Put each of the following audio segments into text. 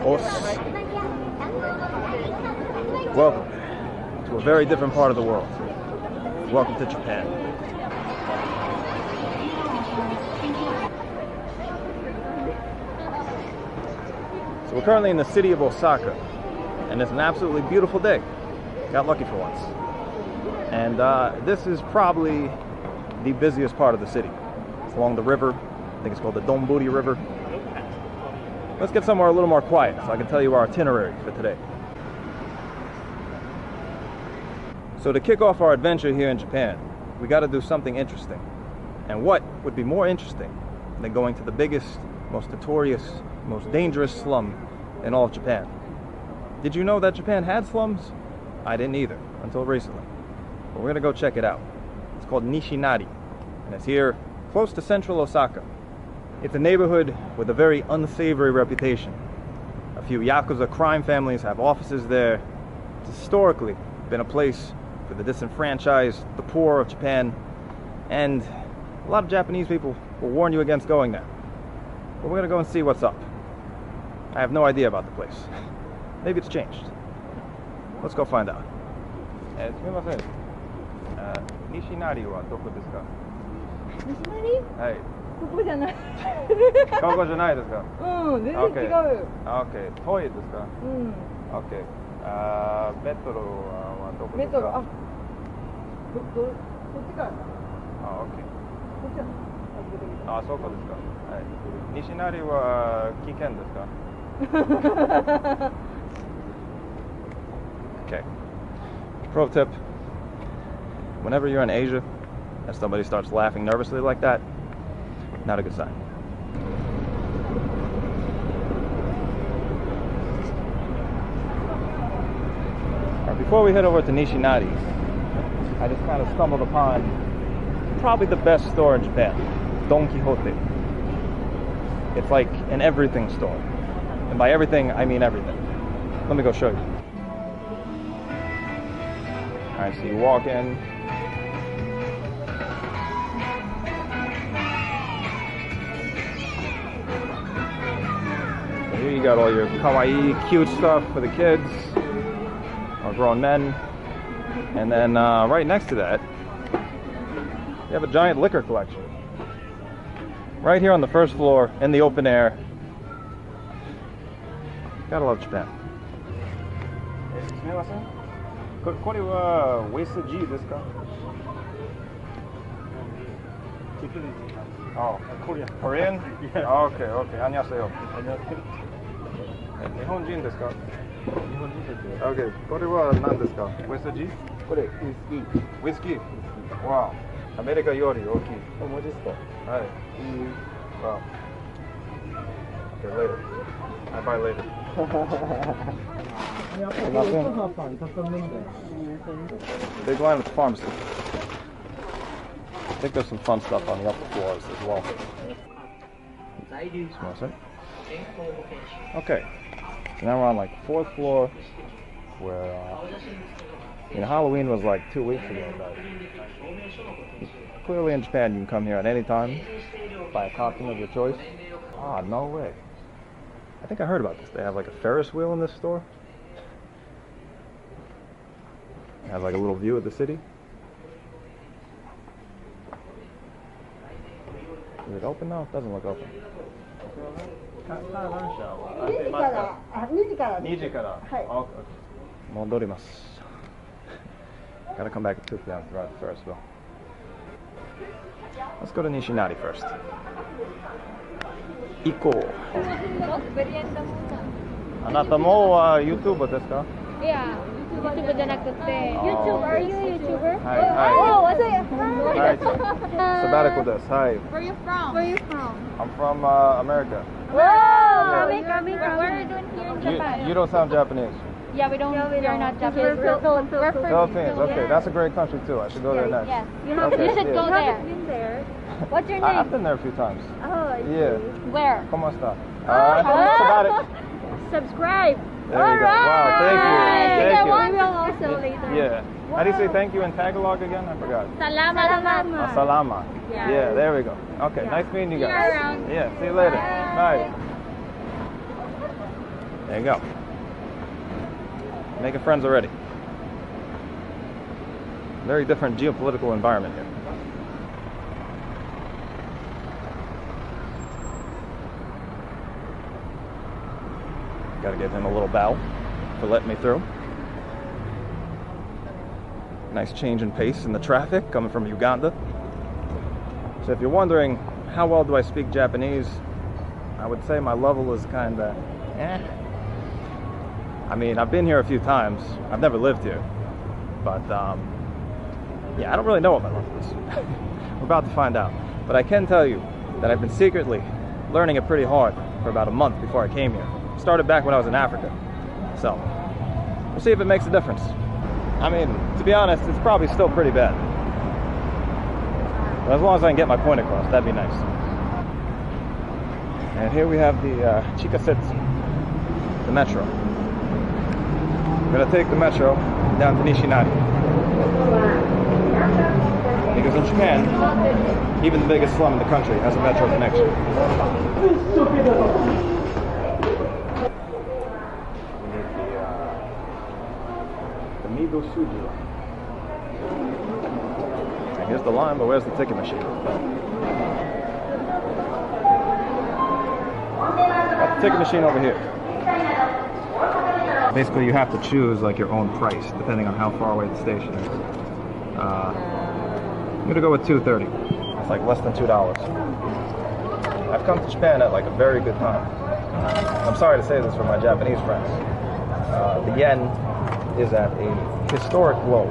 Os. Welcome to a very different part of the world. Welcome to Japan. So we're currently in the city of Osaka, and it's an absolutely beautiful day. Got lucky for once. And this is probably the busiest part of the city. It's along the river. I think it's called the Donburi River. Let's get somewhere a little more quiet so I can tell you our itinerary for today. So to kick off our adventure here in Japan, we got to do something interesting. And what would be more interesting than going to the biggest, most notorious, most dangerous slum in all of Japan? Did you know that Japan had slums? I didn't either, until recently. But we're gonna go check it out. It's called Nishinari, and it's here close to central Osaka. It's a neighborhood with a very unsavory reputation. A few Yakuza crime families have offices there. It's historically been a place for the disenfranchised, the poor of Japan, and a lot of Japanese people will warn you against going there. But we're gonna go and see what's up. I have no idea about the place. Maybe it's changed. Let's go find out. すみません。西成はどこですか？西成？はい。ここじゃない。ここじゃないですか？うん、全然違う。Okay. 遠いですか？うん。Okay. メトロはどこですか？メトロ、こっちから。Okay. こっちは。そうかですか。はい。西成は危険ですか？Okay. Pro tip, whenever you're in Asia and somebody starts laughing nervously like that, not a good sign. Right, before we head over to Nishinari, I just kind of stumbled upon probably the best store in Japan, Don Quixote. It's like an everything store. And by everything, I mean everything. Let me go show you. Alright, so you walk in. So here you got all your kawaii, cute stuff for the kids, or grown men. And then right next to that, you have a giant liquor collection. Right here on the first floor, in the open air. Gotta love Japan. すみません。これはウェスジーですか？Korean? Okay, okay. 안녕하세요.日本人ですか？日本人ですよ。Okay. これは何ですか？ウェスジー？これウイスキー。Wow. アメリカより大きい。マジですか？はい。Wow. Okay, later. I buy later. Big line at the pharmacy. I think there's some fun stuff on the upper floors as well. Okay, so now we're on like 4th floor, where Halloween was like 2 weeks ago, but clearly in Japan you can come here at any time, buy a costume of your choice. Ah, no way. I think I heard about this. They have like a Ferris wheel in this store. It has like a little view of the city. Is it open now? It doesn't look open. 2時から。はい。戻ります。Gotta come back at 2 p.m. to ride the Ferris wheel. Let's go to Nishinari first. 行こう。あなたもYouTuber ですか？いや、YouTuber じゃなくて。YouTuber? Are you a YouTuber? はいはい。Oh, what's it? Hi. Sabbatical です。はい。Where are you from? Where are you from? I'm from America. Whoa! America. What are you doing here in Japan? You don't sound Japanese. Yeah, we don't. We're not Japanese. We're Philippines. Okay, that's a great country too. I should go there next. Yes. You should go there. What's your name? I've been there a few times. Oh, yeah. Where? ¿Cómo está? Sabbatical. Subscribe. There you go. Wow, thank you. Thank you. We will also later. Yeah. How do you say thank you in Tagalog again? I forgot. Salamat. Salama. Yeah, there we go. Okay, nice meeting you guys. See you around. Yeah, see you later. Bye. There you go. Making friends already. Very different geopolitical environment here. Gotta give him a little bow for letting me through. Nice change in pace in the traffic coming from Uganda. So if you're wondering how well do I speak Japanese, I would say my level is kinda I mean, I've been here a few times. I've never lived here. But yeah, I don't really know what my level is. We're about to find out. But I can tell you that I've been secretly learning it pretty hard for about a month before I came here. Started back when I was in Africa. So, we'll see if it makes a difference. I mean, to be honest, it's probably still pretty bad. But as long as I can get my point across, that'd be nice. And here we have the Chikasetsu, the metro. I'm gonna take the metro down to Nishinari. Because in Japan, even the biggest slum in the country has a metro connection. And here's the line, but where's the ticket machine? Got the ticket machine over here. Basically, you have to choose like your own price depending on how far away the station is. I'm gonna go with $2.30. It's like less than $2. I've come to Japan at like a very good time. I'm sorry to say this for my Japanese friends. The yen is at a historic low.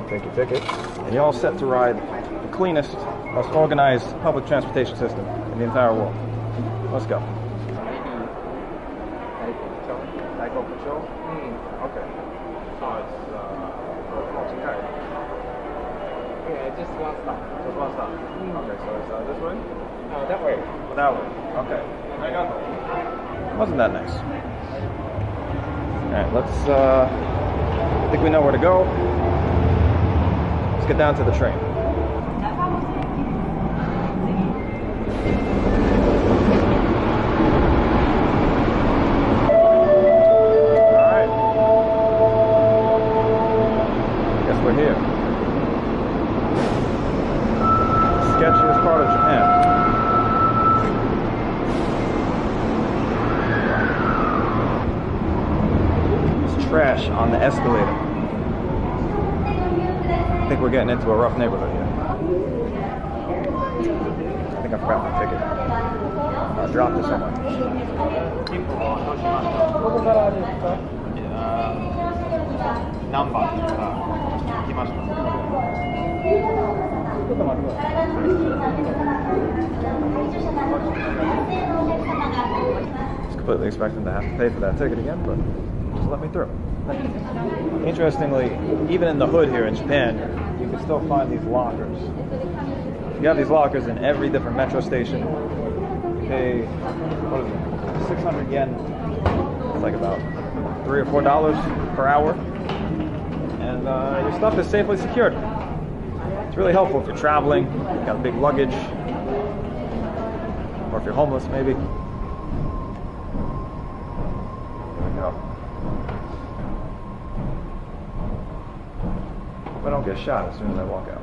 Take your ticket, and you're all set to ride the cleanest, most organized public transportation system in the entire world. Let's go. Okay. So it's Yeah, just one stop. just one stop. Okay, so it's this way? That way. Oh, that way. Okay. Wasn't that nice? Alright, let's, I think we know where to go. Let's get down to the train. Alright. Guess we're here. Sketchiest part of Japan. Trash on the escalator. I think we're getting into a rough neighborhood here. I think I forgot my ticket. I dropped it somewhere. I was completely expecting to have to pay for that ticket again, but just let me through. Interestingly, even in the hood here in Japan, you can still find these lockers. You have these lockers in every different metro station. You pay, what is it, 600 yen. It's like about $3 or $4 per hour. And your stuff is safely secured. It's really helpful if you're traveling, you've got big luggage, or if you're homeless maybe. There we go. I don't get shot as soon as I walk out.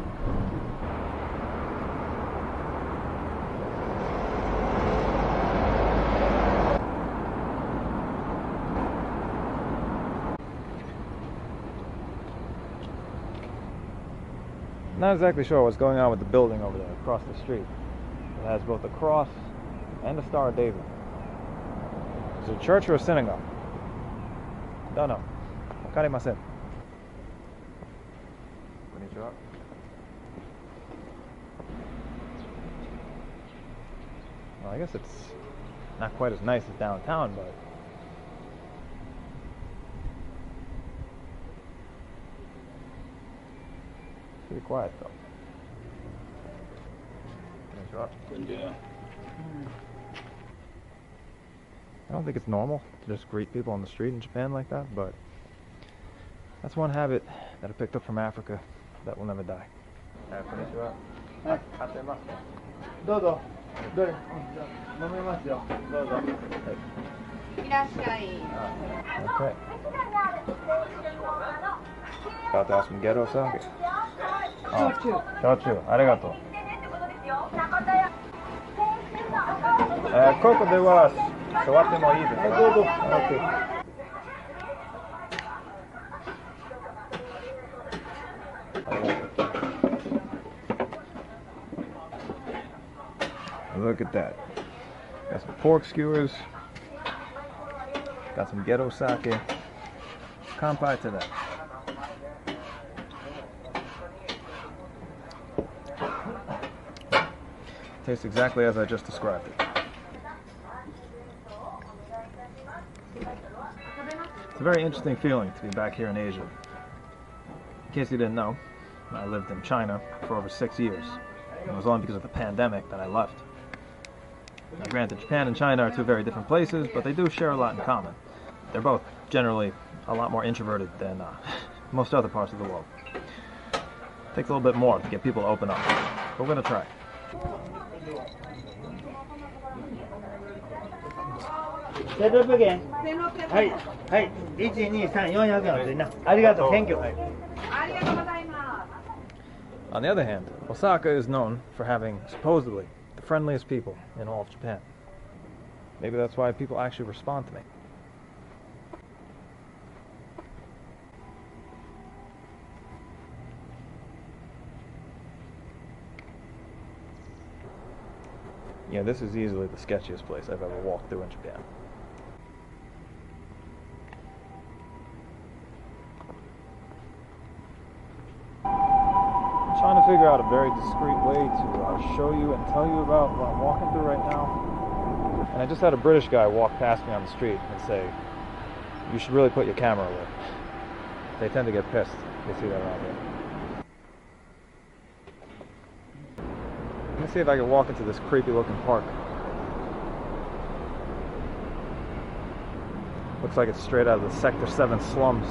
Not exactly sure what's going on with the building over there across the street. It has both a cross and a Star of David. Is it a church or a synagogue? Don't know. Wakarimasen. Konnichiwa. Well, I guess it's not quite as nice as downtown, but pretty quiet though. Yeah. I don't think it's normal to just greet people on the street in Japan like that, but that's one habit that I picked up from Africa that will never die. Konnichiwa. どうぞ。どれ？飲めますよ。どうぞ。いらっしゃい。Okay. About to have some ghetto sake. Shochu. Arigato. Koko de was. Sawatte mo ii desu ka? どうぞ。OK。Look at that. Got some pork skewers. Got some ghetto sake. Kanpai to that. Tastes exactly as I just described it. It's a very interesting feeling to be back here in Asia. In case you didn't know, I lived in China for over 6 years. It was only because of the pandemic that I left. Now, granted, Japan and China are two very different places, but they do share a lot in common. They're both generally a lot more introverted than most other parts of the world. It takes a little bit more to get people to open up, but we're going to try. 1600円。はい。はい。1、2、3、400円おつりな。ありがとう。Thank you。ありがとうございます。 On the other hand, Osaka is known for having, supposedly, the friendliest people in all of Japan. Maybe that's why people actually respond to me. Yeah, this is easily the sketchiest place I've ever walked through in Japan. I'm trying to figure out a very discreet way to show you and tell you about what I'm walking through right now. And I just had a British guy walk past me on the street and say, "You should really put your camera away." They tend to get pissed. They see that around here. Let me see if I can walk into this creepy looking park. Looks like it's straight out of the Sector 7 slums.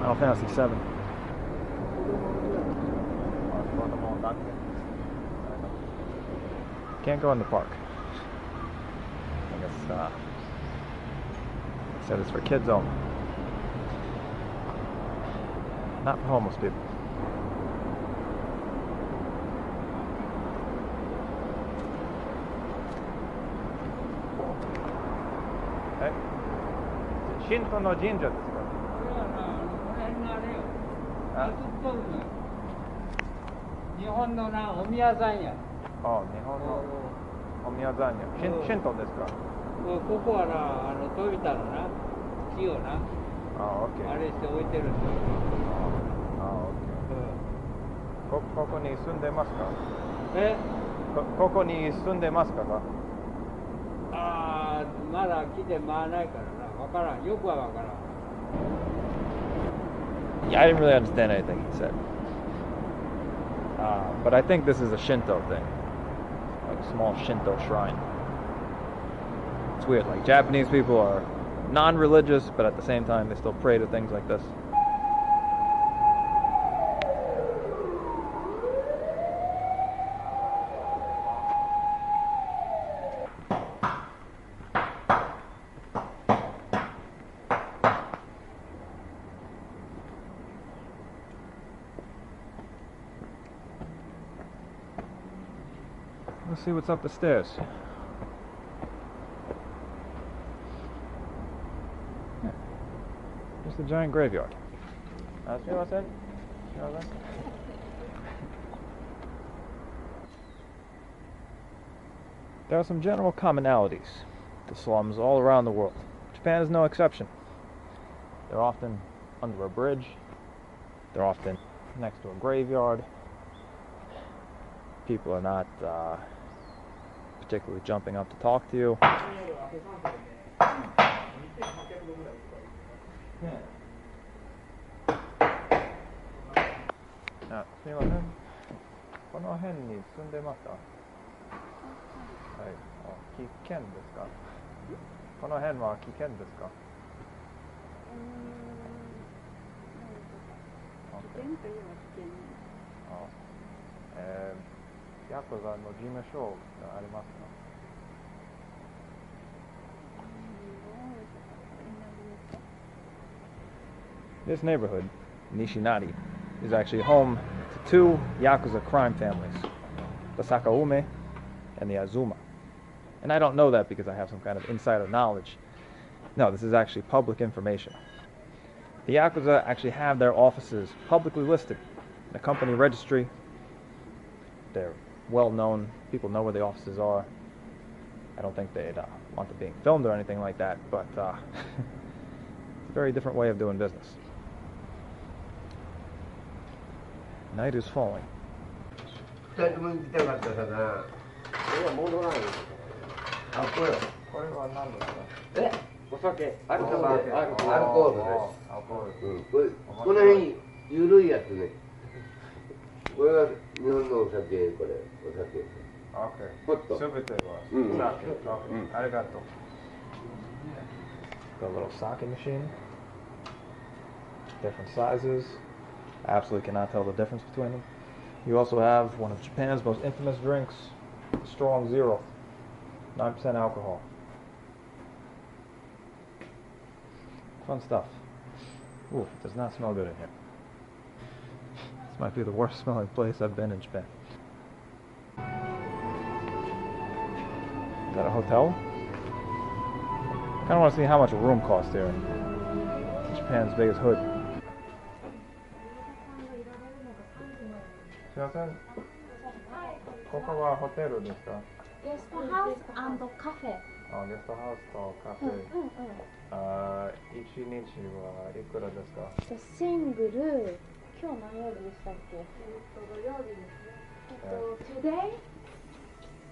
Final Fantasy 7. Can't go in the park. I guess said it's for kids only. Not for homeless people. Hey. Shinto no jinja desu ka? Ah. 日本のなお宮さんや。あ、日本のお宮さんや。神道ですか？ここはな飛びたのな木をな。あ、OK。あれして置いてるんだよ。あ、OK。ここに住んでますか？え？ここに住んでますか？ああ、まだ来て回らないからな。わからん。よくはわからん。Yeah, I didn't really understand anything he said. But I think this is a Shinto thing. Like a small Shinto shrine. It's weird. Like Japanese people are non-religious, but at the same time they still pray to things like this. Let's see what's up the stairs. Yeah. Just a giant graveyard. See what I said? See what I said? There are some general commonalities to slums all around the world. Japan is no exception. They're often under a bridge. They're often next to a graveyard. People are not particularly jumping up to talk to you. あ、すみません。この辺に住んでますか？はい。危険ですか？この辺は危険ですか？危険といえば危険。Yakuza no Jimeshoがありますか? This neighborhood, Nishinari, is actually home to two Yakuza crime families, the Sakaume and the Azuma. And I don't know that because I have some kind of insider knowledge. No, this is actually public information. The Yakuza actually have their offices publicly listed in the company registry. They're well known. People know where the offices are. I don't think they'd want them being filmed or anything like that, but it's a very different way of doing business. Night is falling. 2人とも行きたかったかな。戻らないよ。あ、これ。これは何ですか? え？お酒、アルコール。アルコールです。アルコール。この辺ゆるいやつね。これは日本のお酒、これお酒。Okay. もっと。すべては酒。Okay. ありがとう。Got a little sake machine. Different sizes. I absolutely cannot tell the difference between them. You also have one of Japan's most infamous drinks, Strong Zero, 9% alcohol. Fun stuff. Ooh, it does not smell good in here. This might be the worst smelling place I've been in Japan. Is that a hotel? I kind of want to see how much a room costs here. Japan's biggest hood. すいません。ここはホテルですか? ゲストハウス&カフェ。あ、ゲストハウスとカフェ。あ、1日はいくらですか? シングル、今日何曜日でしたっけ? 土曜日です。Today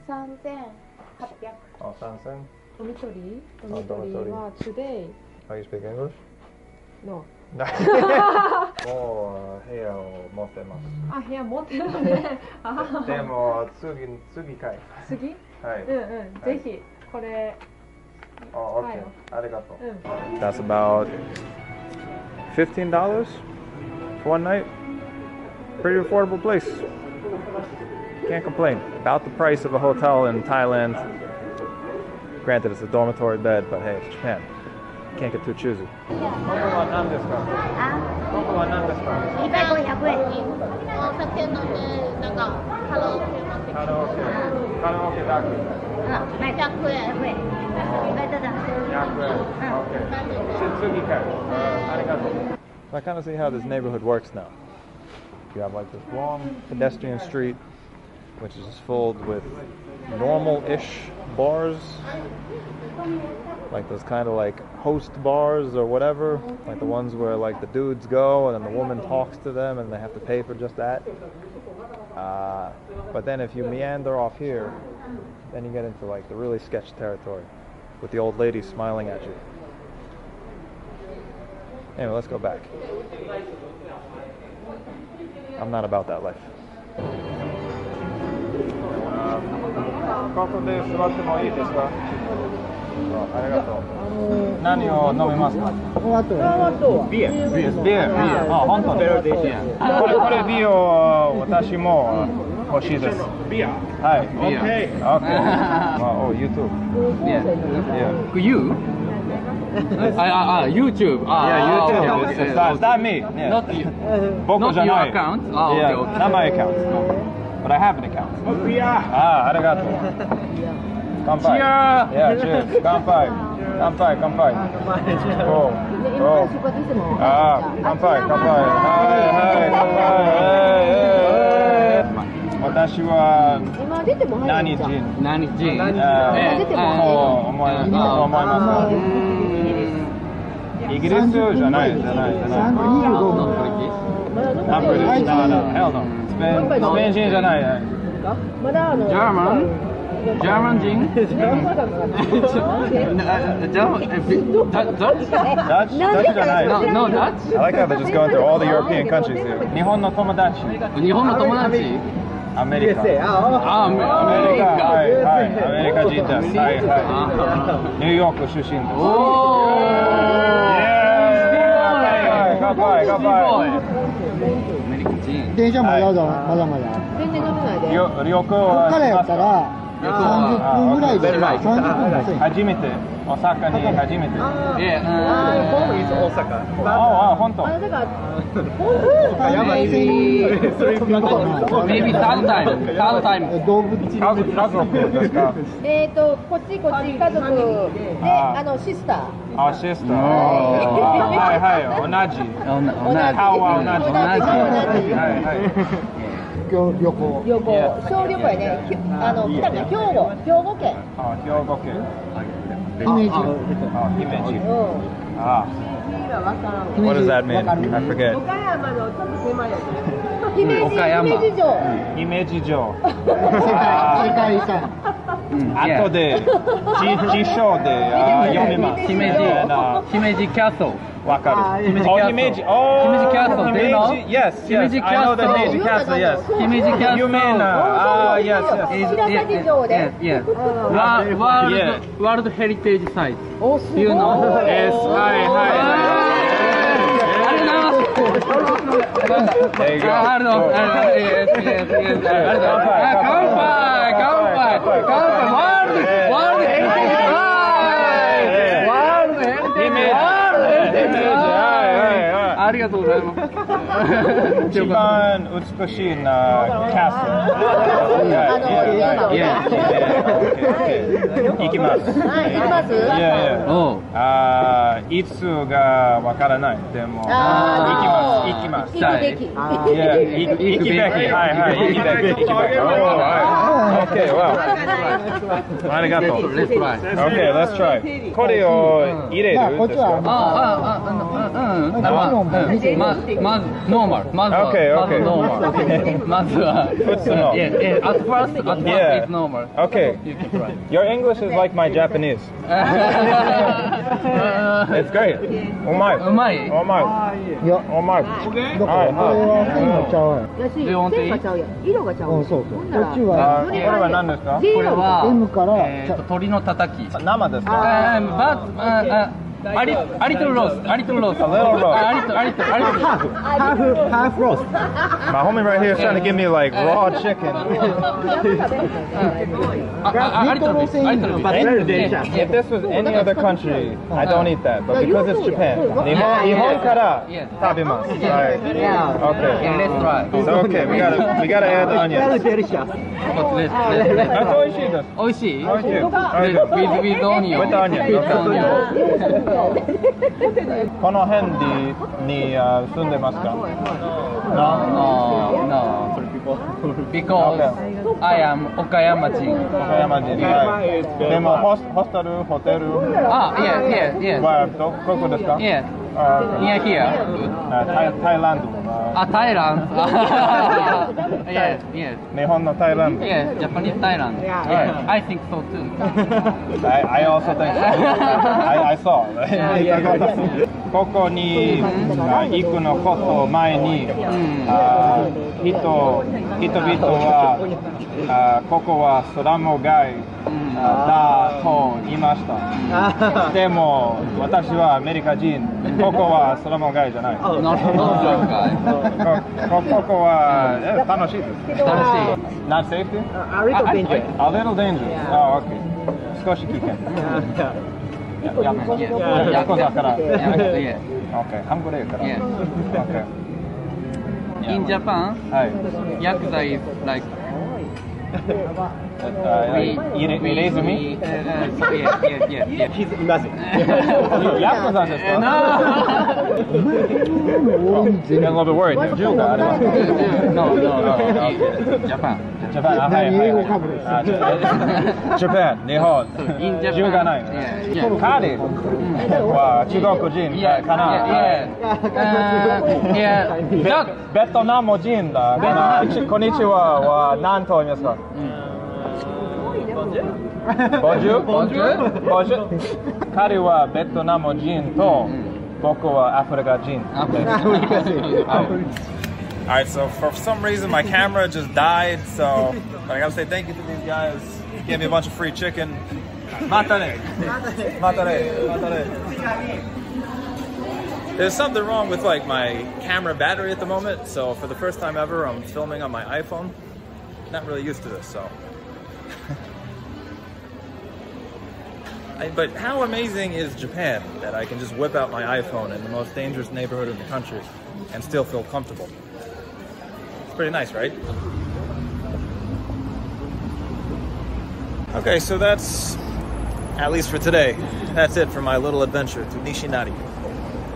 3,800。あ、3,000? ドミトリーは Today. Oh, you speak English? No. もう部屋を持ってます。あ、部屋持ってるね。でも次回。次？はい。ぜひこれ。Oh, okay. ありがとう。That's about $15 for one night. Pretty affordable place. Can't complain. About the price of a hotel in Thailand. Granted, it's a dormitory bed, but hey, it's Japan. Can't get too choosy. ここは何ですか? ここは何ですか? 1杯500円。お酒飲んで、なんかカラオケ持ってきて。カラオケだけ。100円。100円。100円。Okay. 次回。ありがとう。So I kind of see how this neighborhood works now. You have like this long pedestrian street, which is filled with normal-ish bars. Like those kind of like host bars or whatever, like the ones where like the dudes go and then the woman talks to them and they have to pay for just that. But then if you meander off here, then you get into like the really sketch territory with the old lady smiling at you. Anyway, let's go back. I'm not about that life. ここで座ってもいいですか? ありがとう。何を飲みますか? ビール。あ、本当です。これビールを私も欲しいです。ビール。はい。Okay. Oh, you too. Yeah. You? YouTube. Yeah, YouTube. It's not me. Not you. 僕じゃない。 Not your account? Yeah, not my account. But I have an account. ありがとう。乾杯。Yeah, cheers. 乾杯。乾杯。乾杯。乾杯。私は何人と思います。イギリスじゃない。Hell no. スペイン人じゃない。German gin? Dutch じゃない。No Dutch? I like how they're just going through all the European countries here. 日本の友達。アメリカ。はい。アメリカ人です。はい。ニューヨーク出身です。乾杯。アメリカ人。電車まだまだまだ。全然乗れないで。旅行こっはからやったら30分ぐらいで30分遅い。初めて、大阪に初めて。home is Osaka. あ、本当。だからMaybe third time. 動物家族ですか？こっち家族でシスター。あ、シスター。はいはい、同じ。顔は同じ。はいはい。旅行。小旅行やね。来たの兵庫県。あ、兵庫県。姫路。姫路。Ah. What does that mean? I forget. 姫路城。姫路城。世界遺産。後で辞書で読みます。姫路キャッスル。わかる。姫路キャッスル。Yes, yes. I know the Meiji Castle. Yes. 姫路キャッスル。有名な。Yes, yes. 白崎城で。World Heritage Site. Oh,すごい。You know? Yes, はいはい。There you go. Ichiban utsukushii na castle. Ikimasu. Yeah. いつがわからない。でも行きます。行くべき。行くべき。はいはい。行くべき。Okay, wow. ありがとう。Okay, let's try. これを入れるんですか？まずノーマル。まずは At first it's normal. Okay. Your English is like my Japanese. It's great. うまい。いや、これは金のちゃうやん。線がちゃうやん。色がちゃう。そうそう。こっちはこれは何ですか？これは M から鶏のたたき。生ですか？A little roast. A little roast. half roast. My homie right here is trying to give me like raw chicken. If this was any other country, I don't eat that. But because it's Japan, 日本から食べます。Right. Okay. Let's try. So okay, we gotta add onions. おいしい。With onion. With onion. Okay. この辺に住んでますか？ No. Because I am 岡山人。岡山人。でもホテル。Yes. はどこですか？ Yes. Near here. Thailand. Thailand. Yes. 日本の Thailand. Yes, Japanese Thailand. Yes, I think so too. I also think so. I saw. ここに行くのこと前に人々はここはスラム街だと言いました。でも私はアメリカ人。ここはスラム街じゃない。ここは楽しいです。Not safety? A little dangerous. A little dangerous. Oh, okay. 少し危険。ヤクザから。Okay. ハングレーから。Okay. In Japan, Yakuza is like erase me? Yes. He's nothing. Yakuza ですか？I'm a little bit worried. 銃がありますか？ No. Japan. Japan. 英語かぶれ。Japan. 日本。銃がない。彼は中国人かな？ベトナム人だかな？こんにちはは何と言いますか？Bonjour. 彼はベトナム人と僕はアフリカ人。Alright, so for some reason my camera just died, so I gotta say thank you to these guys. Gave me a bunch of free chicken. Matane. There's something wrong with like my camera battery at the moment, so for the first time ever I'm filming on my iPhone. Not really used to this, so. But how amazing is Japan that I can just whip out my iPhone in the most dangerous neighborhood in the country and still feel comfortable? It's pretty nice, right? Okay, so that's, at least for today, that's it for my little adventure to Nishinari,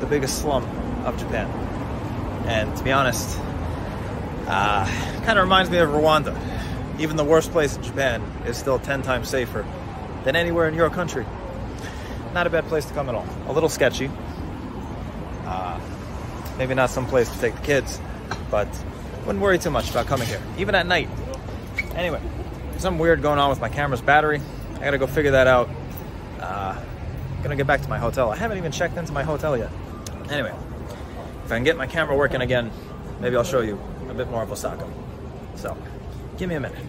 the biggest slum of Japan. And to be honest, kind of reminds me of Rwanda. Even the worst place in Japan is still 10 times safer than anywhere in your country. Not a bad place to come at all. A little sketchy. Maybe not some place to take the kids, but wouldn't worry too much about coming here, even at night. Anyway, there's something weird going on with my camera's battery. I gotta go figure that out. I'm gonna get back to my hotel. I haven't even checked into my hotel yet. Anyway, if I can get my camera working again, maybe I'll show you a bit more of Osaka. So, give me a minute.